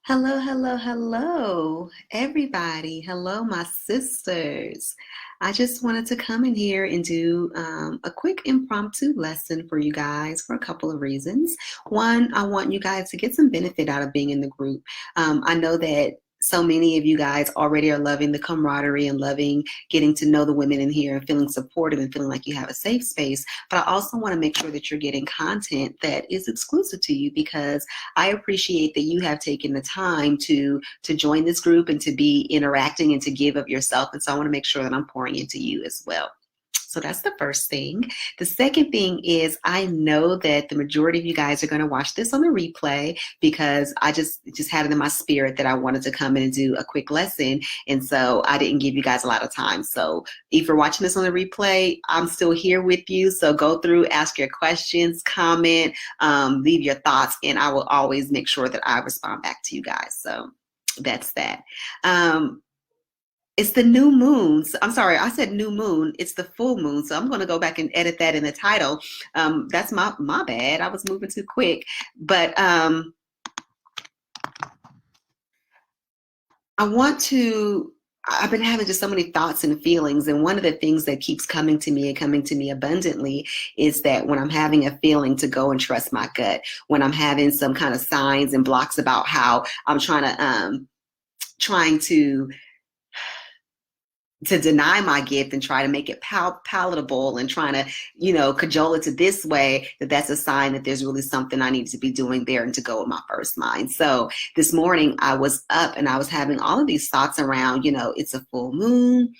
Hello, hello, hello, everybody. Hello, my sisters. I just wanted to come in here and do a quick impromptu lesson for you guys for a couple of reasons. One, I want you guys to get some benefit out of being in the group. I know that so many of you guys already are loving the camaraderie and loving getting to know the women in here and feeling supported and feeling like you have a safe space. But I also want to make sure that you're getting content that is exclusive to you because I appreciate that you have taken the time to join this group and to be interacting and to give of yourself. And so I want to make sure that I'm pouring into you as well. So that's the first thing. The second thing is I know that the majority of you guys are going to watch this on the replay because I just had it in my spirit that I wanted to come in and do a quick lesson. And so I didn't give you guys a lot of time. So if you're watching this on the replay, I'm still here with you. So go through, ask your questions, comment, leave your thoughts, and I will always make sure that I respond back to you guys. So that's that. It's the new moon. I'm sorry, I said new moon. It's the full moon. So I'm going to go back and edit that in the title. That's my bad. I was moving too quick. But I've been having just so many thoughts and feelings. And one of the things that keeps coming to me and coming to me abundantly is that when I'm having a feeling to go and trust my gut, when I'm having some kind of signs and blocks about how I'm trying to deny my gift and try to make it palatable and trying to, cajole it to this way, that's a sign that there's really something I need to be doing there and to go with my first mind. So this morning I was up and I was having all of these thoughts around, it's a full moon.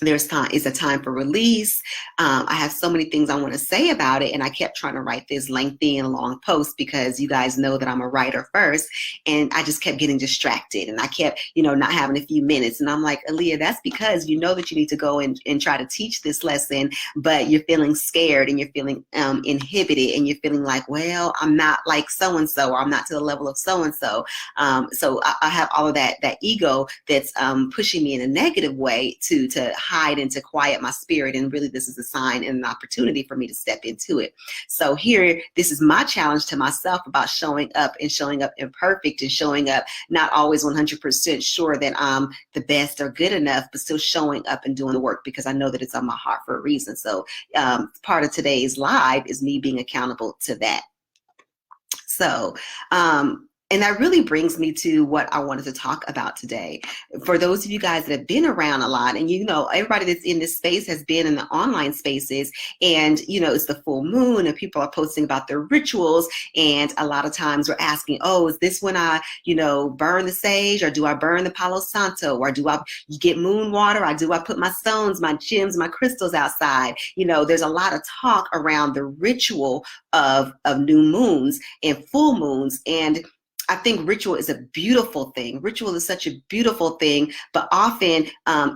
It's a time for release. I have so many things I want to say about it. And I kept trying to write this lengthy and long post because you guys know that I'm a writer first. And I just kept getting distracted and I kept, not having a few minutes. And I'm like, Aaliyah, that's because you know that you need to go and try to teach this lesson, but you're feeling scared and you're feeling inhibited and you're feeling like, well, I'm not like so-and-so, or I'm not to the level of so-and-so. So I have all of that ego that's pushing me in a negative way to hide and to quiet my spirit. And really this is a sign and an opportunity for me to step into it. So here, this is my challenge to myself about showing up and showing up imperfect and showing up not always 100% sure that I'm the best or good enough, but still showing up and doing the work because I know that it's on my heart for a reason. So part of today's live is me being accountable to that. So, and that really brings me to what I wanted to talk about today. For those of you guys that have been around a lot, and everybody that's in this space has been in the online spaces, and it's the full moon, and people are posting about their rituals, and a lot of times we're asking, oh, is this when I, burn the sage, or do I burn the Palo Santo, or do I get moon water, or do I put my stones, my gems, my crystals outside? There's a lot of talk around the ritual of new moons and full moons, and I think ritual is a beautiful thing. Ritual is such a beautiful thing, but often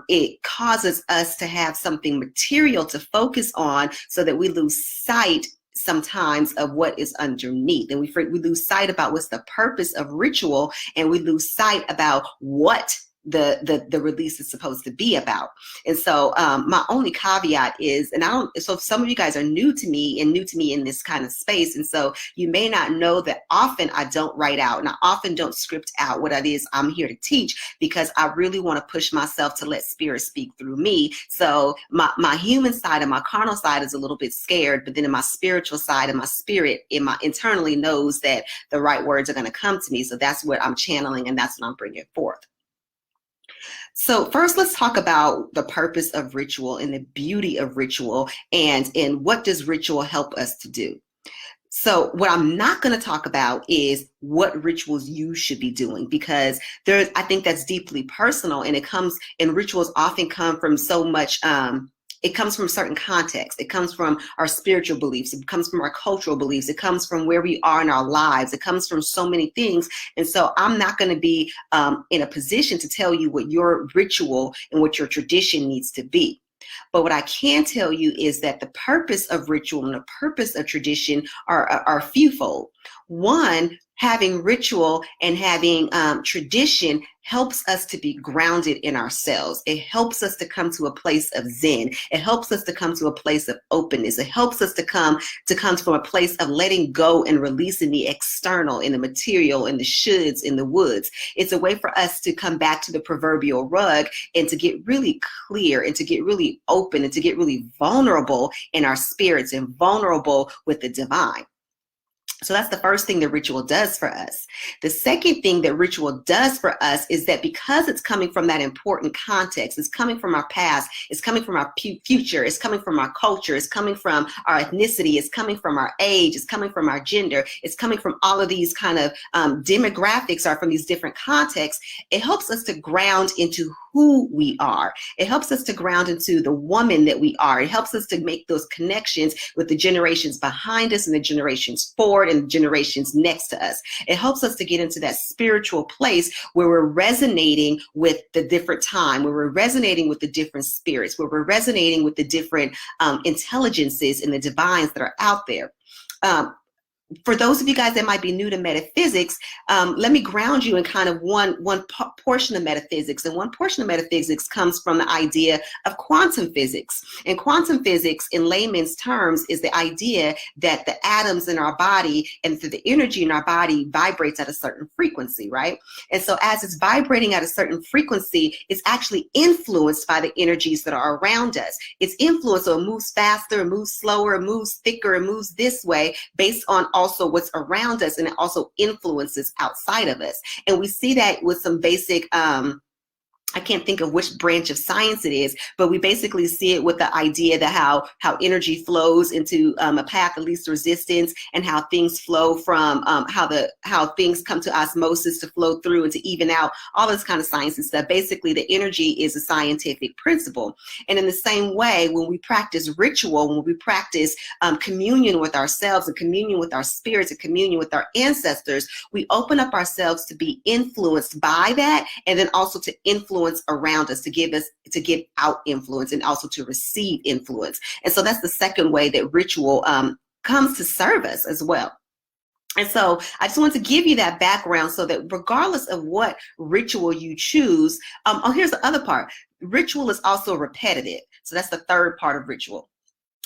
it causes us to have something material to focus on so that we lose sight sometimes of what is underneath. And we lose sight about what's the purpose of ritual, and we lose sight about what the release is supposed to be about. And so my only caveat is, so some of you guys are new to me in this kind of space. And so you may not know that often I don't write out and I often don't script out what it is I'm here to teach, because I really want to push myself to let spirit speak through me. So my human side and my carnal side is a little bit scared, but then in my spiritual side and my spirit internally knows that the right words are going to come to me. So that's what I'm channeling and that's what I'm bringing forth. So first, let's talk about the purpose of ritual and the beauty of ritual, and what does ritual help us to do? So what I'm not going to talk about is what rituals you should be doing, because I think that's deeply personal, and rituals often come from so much, it comes from certain contexts. It comes from our spiritual beliefs. It comes from our cultural beliefs. It comes from where we are in our lives. It comes from so many things. And so I'm not going to be in a position to tell you what your ritual and what your tradition needs to be. But what I can tell you is that the purpose of ritual and the purpose of tradition are fewfold. One, having ritual and having tradition helps us to be grounded in ourselves. It helps us to come to a place of zen. It helps us to come to a place of openness. It helps us to come from a place of letting go and releasing the external and the material and the shoulds and the woulds. It's a way for us to come back to the proverbial rug and to get really clear and to get really open and to get really vulnerable in our spirits and vulnerable with the divine. So that's the first thing that ritual does for us. The second thing that ritual does for us is that because it's coming from that important context, it's coming from our past, it's coming from our future, it's coming from our culture, it's coming from our ethnicity, it's coming from our age, it's coming from our gender, it's coming from all of these kind of demographics are from these different contexts. It helps us to ground into who we are. It helps us to ground into the woman that we are. It helps us to make those connections with the generations behind us and the generations forward and generations next to us. It helps us to get into that spiritual place where we're resonating with the different time, where we're resonating with the different spirits, where we're resonating with the different intelligences and the divines that are out there. For those of you guys that might be new to metaphysics, let me ground you in kind of one portion of metaphysics. And one portion of metaphysics comes from the idea of quantum physics. And quantum physics, in layman's terms, is the idea that the atoms in our body and the energy in our body vibrates at a certain frequency, right? And so as it's vibrating at a certain frequency, it's actually influenced by the energies that are around us. It's influenced, so it moves faster, it moves slower, it moves thicker, it moves this way based on also what's around us, and it also influences outside of us. And we see that with some basic I can't think of which branch of science it is, but we basically see it with the idea that how energy flows into a path of least resistance, and how things flow from how things come to osmosis to flow through and to even out, all this kind of science and stuff. Basically, the energy is a scientific principle. And in the same way, when we practice ritual, when we practice communion with ourselves and communion with our spirits and communion with our ancestors, we open up ourselves to be influenced by that, and then also to influence around us, to give out influence, and also to receive influence. And so that's the second way that ritual comes to serve us as well. And so I just want to give you that background so that regardless of what ritual you choose, here's the other part. Ritual is also repetitive. So that's the third part of ritual.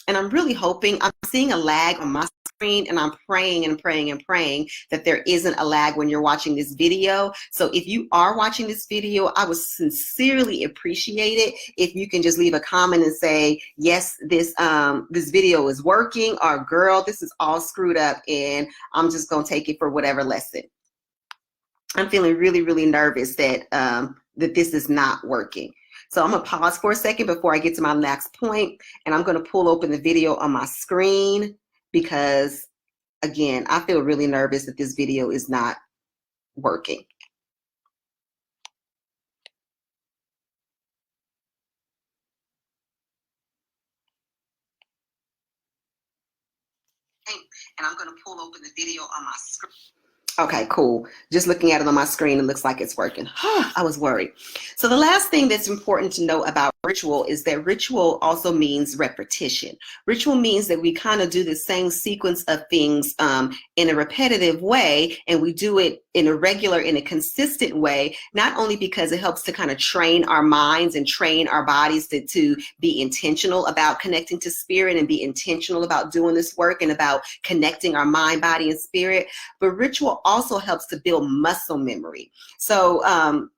And I'm really hoping, I'm seeing a lag on my screen, and I'm praying and praying and praying that there isn't a lag when you're watching this video. So if you are watching this video, I would sincerely appreciate it if you can just leave a comment and say, yes, this video is working, or girl, this is all screwed up and I'm just gonna take it for whatever lesson. I'm feeling really, really nervous that that this is not working. So I'm gonna pause for a second before I get to my next point, and I'm gonna pull open the video on my screen because, again, I feel really nervous that this video is not working. And I'm gonna pull open the video on my screen. Okay, cool. Just looking at it on my screen, it looks like it's working. I was worried. So the last thing that's important to know about ritual is that ritual also means repetition. Ritual means that we kind of do the same sequence of things in a repetitive way, and we do it in a regular, in a consistent way, not only because it helps to kind of train our minds and train our bodies to be intentional about connecting to spirit and be intentional about doing this work and about connecting our mind, body, and spirit, but ritual also helps to build muscle memory. So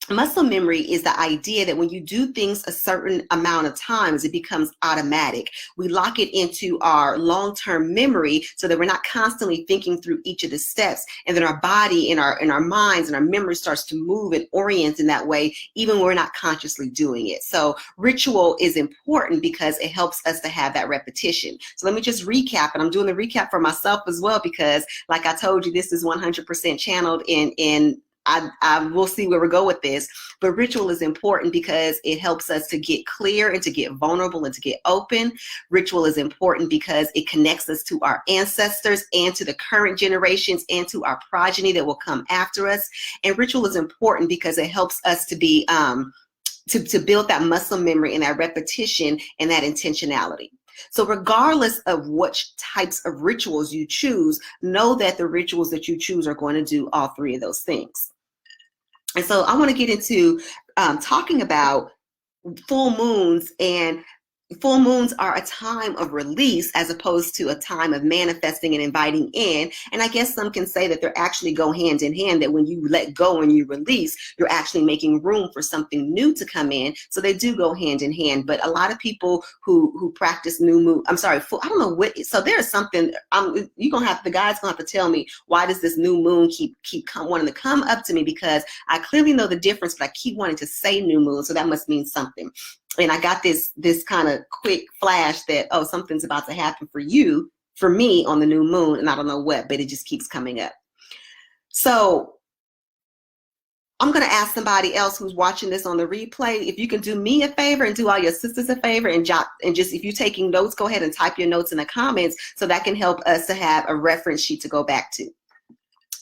muscle memory is the idea that when you do things a certain amount of times, it becomes automatic. We lock it into our long-term memory so that we're not constantly thinking through each of the steps. And then our body and our minds and our memory starts to move and orient in that way, even when we're not consciously doing it. So ritual is important because it helps us to have that repetition. So let me just recap, and I'm doing the recap for myself as well, because like I told you, this is 100% channeled in I will see where we go with this, but ritual is important because it helps us to get clear and to get vulnerable and to get open. Ritual is important because it connects us to our ancestors and to the current generations and to our progeny that will come after us. And ritual is important because it helps us to be to build that muscle memory and that repetition and that intentionality. So regardless of which types of rituals you choose, know that the rituals that you choose are going to do all three of those things. And so I want to get into talking about full moons. And full moons are a time of release as opposed to a time of manifesting and inviting in. And I guess some can say that they actually go hand in hand, that when you let go and you release, you're actually making room for something new to come in. So they do go hand in hand. But a lot of people who practice new moon, I don't know what, so there's something, the guy's gonna have to tell me, why does this new moon keep wanting to come up to me? Because I clearly know the difference, but I keep wanting to say new moon. So that must mean something. And I got this kind of quick flash that, oh, something's about to happen for me on the new moon, and I don't know what, but it just keeps coming up. So I'm going to ask somebody else who's watching this on the replay, if you can do me a favor and do all your sisters a favor, and just, if you're taking notes, go ahead and type your notes in the comments, so that can help us to have a reference sheet to go back to.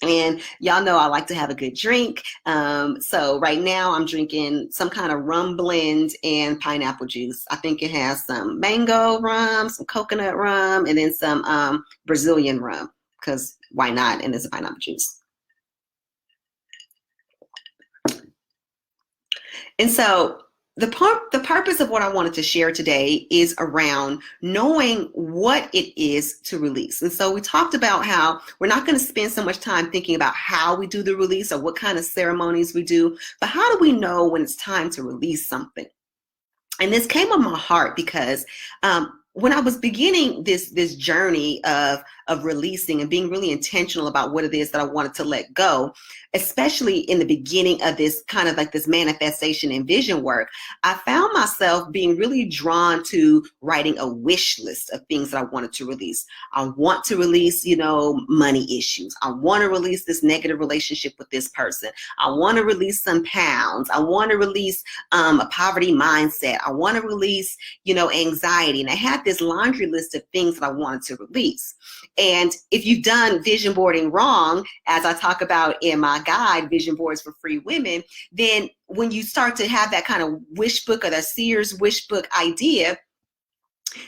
And y'all know I like to have a good drink. So right now I'm drinking some kind of rum blend and pineapple juice. I think it has some mango rum, some coconut rum, and then some Brazilian rum, because why not? And it's a pineapple juice. And so the purpose of what I wanted to share today is around knowing what it is to release. And so we talked about how we're not going to spend so much time thinking about how we do the release or what kind of ceremonies we do, but how do we know when it's time to release something? And this came on my heart because when I was beginning this journey of releasing and being really intentional about what it is that I wanted to let go, especially in the beginning of this kind of like this manifestation and vision work, I found myself being really drawn to writing a wish list of things that I wanted to release. I want to release, money issues. I want to release this negative relationship with this person. I want to release some pounds. I want to release a poverty mindset. I want to release, anxiety. And I had this laundry list of things that I wanted to release. And if you've done vision boarding wrong, as I talk about in my guide, Vision Boards for Free Women, then when you start to have that kind of wish book or the seer's wish book idea,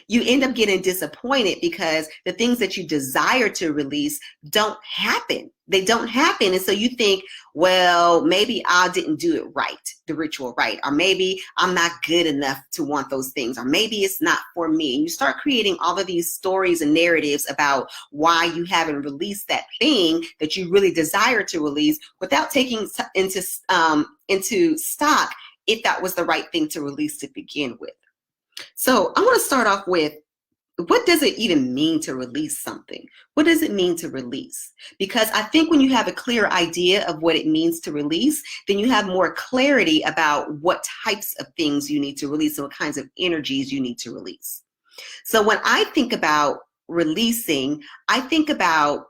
you end up getting disappointed because the things that you desire to release don't happen. They don't happen. And so you think, well, maybe I didn't do it right, the ritual right, or maybe I'm not good enough to want those things, or maybe it's not for me. And you start creating all of these stories and narratives about why you haven't released that thing that you really desire to release without taking into stock if that was the right thing to release to begin with. So I want to start off with, what does it even mean to release something? What does it mean to release? Because I think when you have a clear idea of what it means to release, then you have more clarity about what types of things you need to release and what kinds of energies you need to release. So when I think about releasing, I think about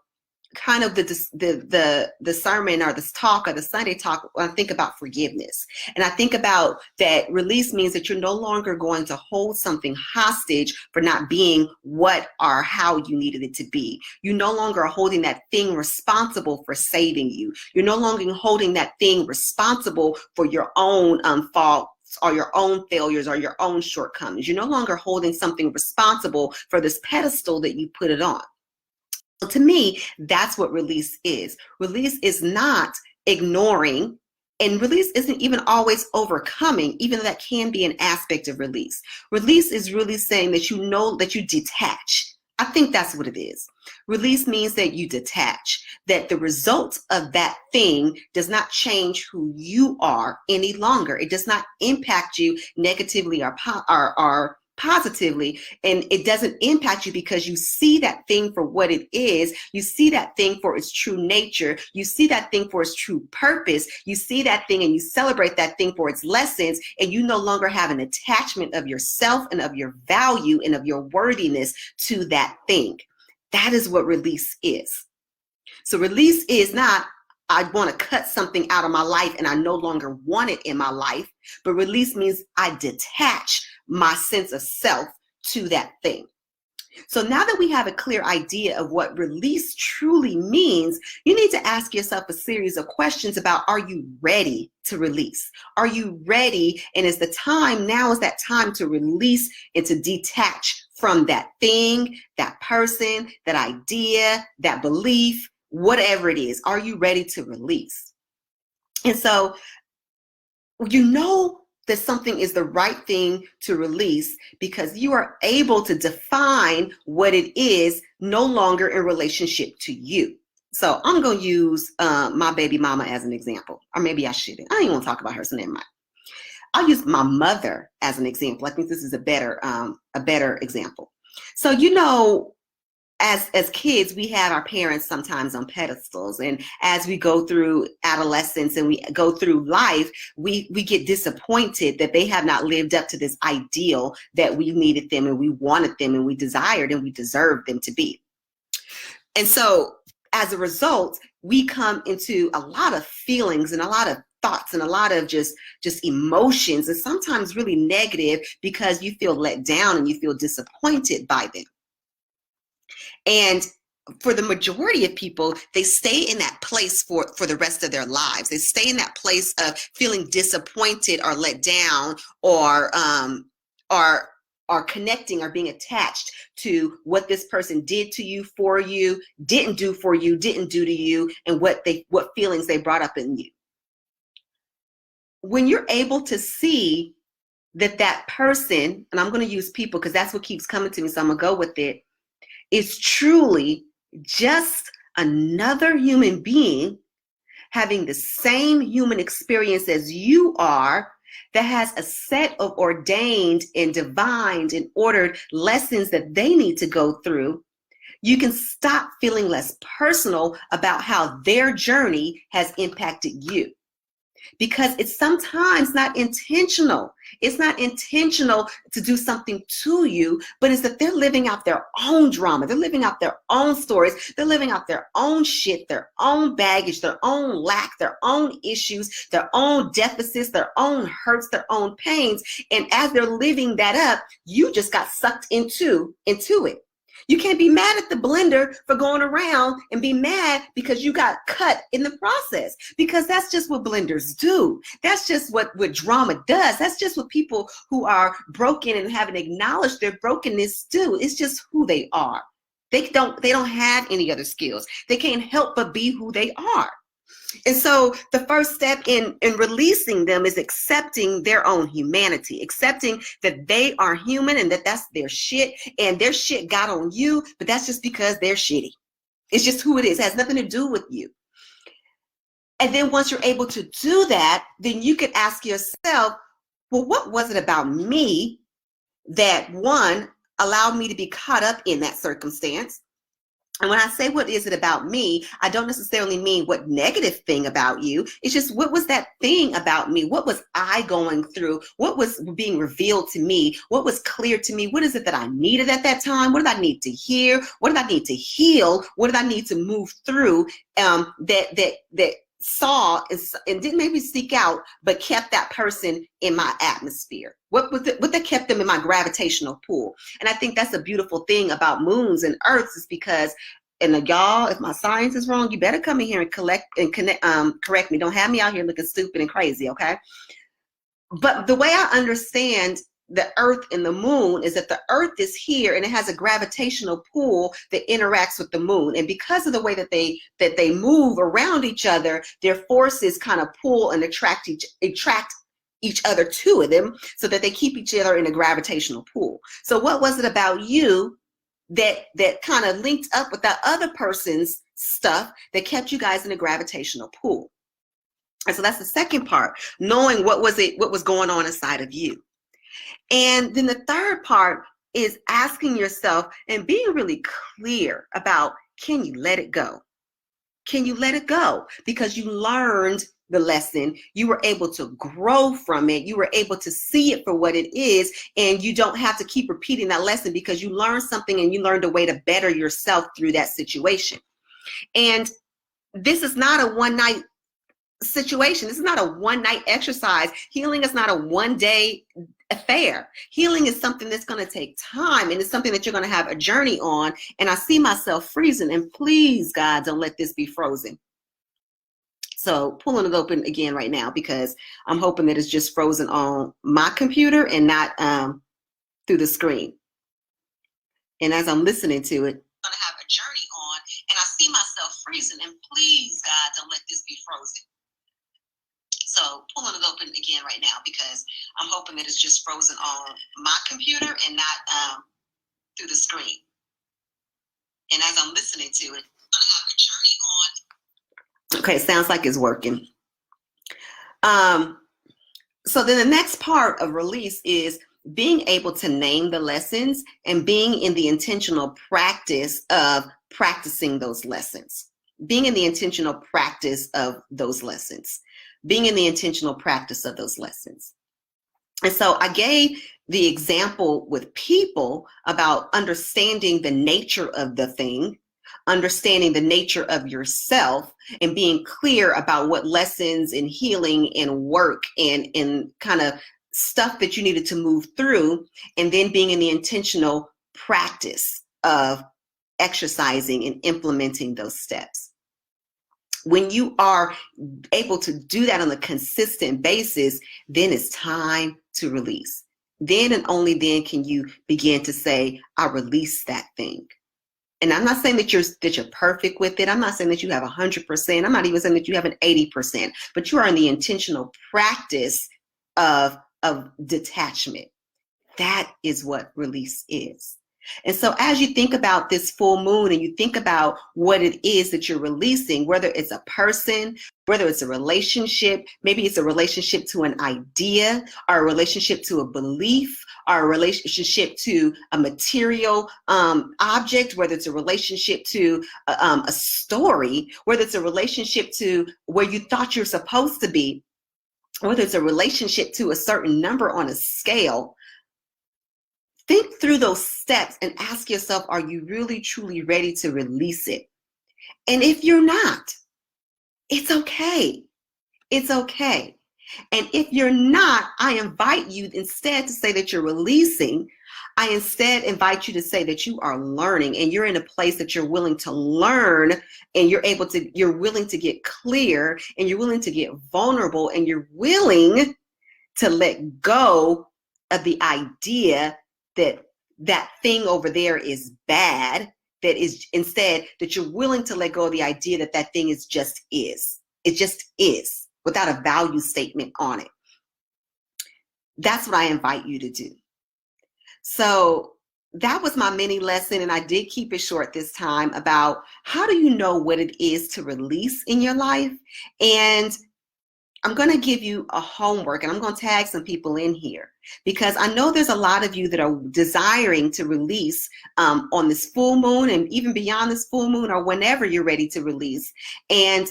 kind of the sermon or this talk or the Sunday talk, I think about forgiveness. And I think about that release means that you're no longer going to hold something hostage for not being what or how you needed it to be. You no longer are holding that thing responsible for saving you. You're no longer holding that thing responsible for your own faults or your own failures or your own shortcomings. You're no longer holding something responsible for this pedestal that you put it on. To me, that's what release is. Release is not ignoring, and release isn't even always overcoming, even though that can be an aspect of release. Release is really saying that you know that you detach. I think that's what it is. Release means that you detach, that the result of that thing does not change who you are any longer. It does not impact you negatively or positively, and it doesn't impact you because you see that thing for what it is. You see that thing for its true nature. You see that thing for its true purpose. You see that thing and you celebrate that thing for its lessons, and you no longer have an attachment of yourself and of your value and of your worthiness to that thing. That is what release is. So release is not, I want to cut something out of my life and I no longer want it in my life, but release means I detach my sense of self to that thing. So now that we have a clear idea of what release truly means, you need to ask yourself a series of questions about, are you ready to release? Are you ready? And is the time, now is that time to release and to detach from that thing, that person, that idea, that belief, whatever it is. Are you ready to release? And so you know that something is the right thing to release because you are able to define what it is no longer in relationship to you. So I'm going to use my baby mama as an example, or maybe I shouldn't. I don't even want to talk about her, so never mind. I'll use my mother as an example. I think this is a better example. So, you know, as kids, we have our parents sometimes on pedestals. And as we go through adolescence and we go through life, we get disappointed that they have not lived up to this ideal that we needed them and we wanted them and we desired and we deserved them to be. And so as a result, we come into a lot of feelings and a lot of thoughts and a lot of just emotions, and sometimes really negative because you feel let down and you feel disappointed by them. And for the majority of people, they stay in that place for the rest of their lives. They stay in that place of feeling disappointed or let down or connecting or being attached to what this person did to you, for you, didn't do for you, didn't do to you, and what feelings they brought up in you. When you're able to see that person, and I'm going to use people because that's what keeps coming to me, so I'm going to go with it, is truly just another human being having the same human experience as you are, that has a set of ordained and divined and ordered lessons that they need to go through, you can stop feeling less personal about how their journey has impacted you. Because it's sometimes not intentional. It's not intentional to do something to you, but it's that they're living out their own drama. They're living out their own stories. They're living out their own shit, their own baggage, their own lack, their own issues, their own deficits, their own hurts, their own pains. And as they're living that up, you just got sucked into it. You can't be mad at the blender for going around and be mad because you got cut in the process, because that's just what blenders do. That's just what drama does. That's just what people who are broken and haven't acknowledged their brokenness do. It's just who they are. They don't have any other skills. They can't help but be who they are. And so the first step in releasing them is accepting their own humanity, accepting that they are human and that's their shit, and their shit got on you, but that's just because they're shitty. It's just who it is. It has nothing to do with you. And then once you're able to do that, then you can ask yourself, well, what was it about me that, one, allowed me to be caught up in that circumstance? And when I say what is it about me, I don't necessarily mean what negative thing about you. It's just, what was that thing about me? What was I going through? What was being revealed to me? What was clear to me? What is it that I needed at that time? What did I need to hear? What did I need to heal? What did I need to move through that saw and didn't maybe seek out, but kept that person in my atmosphere? What that kept them in my gravitational pull? And I think that's a beautiful thing about moons and earths, is because, and y'all, if my science is wrong, you better come in here and correct me. Don't have me out here looking stupid and crazy, okay? But the way I understand the earth and the moon is that the earth is here and it has a gravitational pull that interacts with the moon. And because of the way that they move around each other, their forces kind of pull and attract each other to them, so that they keep each other in a gravitational pull. So what was it about you that kind of linked up with that other person's stuff that kept you guys in a gravitational pull? And so that's the second part, knowing what was going on inside of you. And then the third part is asking yourself and being really clear about, can you let it go? Can you let it go? Because you learned the lesson, you were able to grow from it, you were able to see it for what it is, and you don't have to keep repeating that lesson because you learned something and you learned a way to better yourself through that situation. And this is not a one-night situation. This is not a one-night exercise. Healing is not a one-day affair. Healing is something that's going to take time, and it's something that you're going to have a journey on. And I see myself freezing, and please, God, don't let this be frozen. So pulling it open again right now, because I'm hoping that it's just frozen on my computer and not through the screen. And as I'm listening to it, I'm going to have a journey on, and I see myself freezing. And please, God, don't let this be frozen. So pulling it open again right now because I'm hoping that it's just frozen on my computer and not through the screen. And as I'm listening to it, I'm going to have a journey on. Okay, sounds like it's working. So then the next part of release is being able to name the lessons and being in the intentional practice of practicing those lessons. Being in the intentional practice of those lessons. Being in the intentional practice of those lessons. And so I gave the example with people about understanding the nature of the thing, understanding the nature of yourself, and being clear about what lessons and healing and work and kind of stuff that you needed to move through, and then being in the intentional practice of exercising and implementing those steps. When you are able to do that on a consistent basis, then it's time to release. Then and only then can you begin to say, I release that thing. And I'm not saying that you're perfect with it. I'm not saying that you have 100%. I'm not even saying that you have an 80%, but you are in the intentional practice of detachment. That is what release is. And so as you think about this full moon and you think about what it is that you're releasing, whether it's a person, whether it's a relationship, maybe it's a relationship to an idea or a relationship to a belief or a relationship to a material object, whether it's a relationship to a story, whether it's a relationship to where you thought you're supposed to be, whether it's a relationship to a certain number on a scale. Think through those steps and ask yourself, are you really, truly ready to release it? And if you're not, it's okay. It's okay. And if you're not, I invite you instead to say that you're releasing. I instead invite you to say that you are learning and you're in a place that you're willing to learn and you're willing to get clear and you're willing to get vulnerable and you're willing to let go of the idea that thing over there is bad, that is instead that you're willing to let go of the idea that thing is just is. It just is without a value statement on it. That's what I invite you to do. So that was my mini lesson, and I did keep it short this time about how do you know what it is to release in your life. And I'm going to give you a homework, and I'm going to tag some people in here because I know there's a lot of you that are desiring to release on this full moon and even beyond this full moon or whenever you're ready to release. And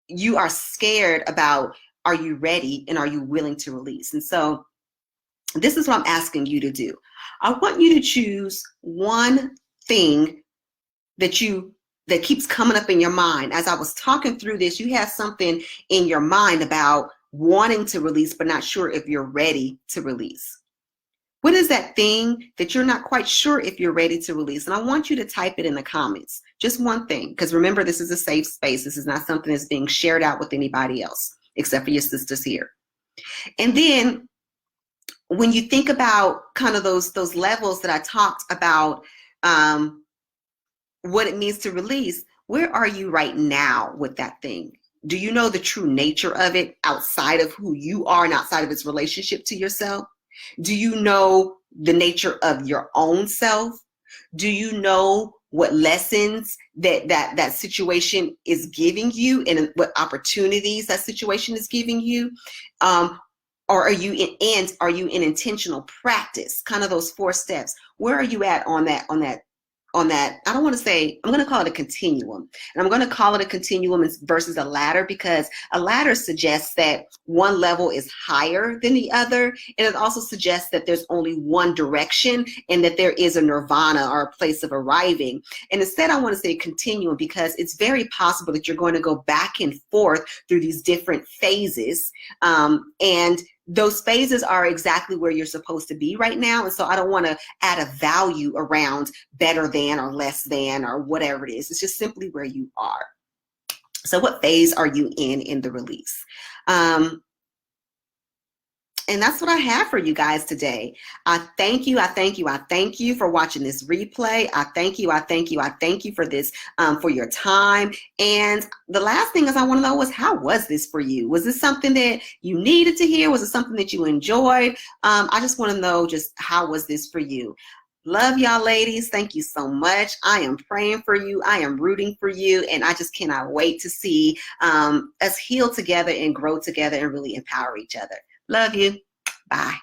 you are scared about, are you ready and are you willing to release? And so this is what I'm asking you to do. I want you to choose one thing that keeps coming up in your mind. As I was talking through this, you have something in your mind about wanting to release, but not sure if you're ready to release. What is that thing that you're not quite sure if you're ready to release? And I want you to type it in the comments. Just one thing, because remember, this is a safe space. This is not something that's being shared out with anybody else, except for your sisters here. And then when you think about kind of those levels that I talked about, what it means to release, where are you right now with that thing? Do you know the true nature of it outside of who you are and outside of its relationship to yourself? Do you know the nature of your own self? Do you know what lessons that situation is giving you and what opportunities that situation is giving you? Or are you in intentional practice? Kind of those 4 steps. Where are you at on that? I don't want to say, I'm going to call it a continuum. And I'm going to call it a continuum versus a ladder because a ladder suggests that one level is higher than the other. And it also suggests that there's only one direction and that there is a nirvana or a place of arriving. And instead, I want to say continuum because it's very possible that you're going to go back and forth through these different phases. And those phases are exactly where you're supposed to be right now. And so I don't want to add a value around better than or less than or whatever it is. It's just simply where you are. So what phase are you in the release? And that's what I have for you guys today. I thank you. I thank you. I thank you for watching this replay. I thank you. I thank you. I thank you for this, for your time. And the last thing is I want to know is, how was this for you? Was this something that you needed to hear? Was it something that you enjoyed? I just want to know, just how was this for you? Love y'all, ladies. Thank you so much. I am praying for you. I am rooting for you. And I just cannot wait to see us heal together and grow together and really empower each other. Love you. Bye.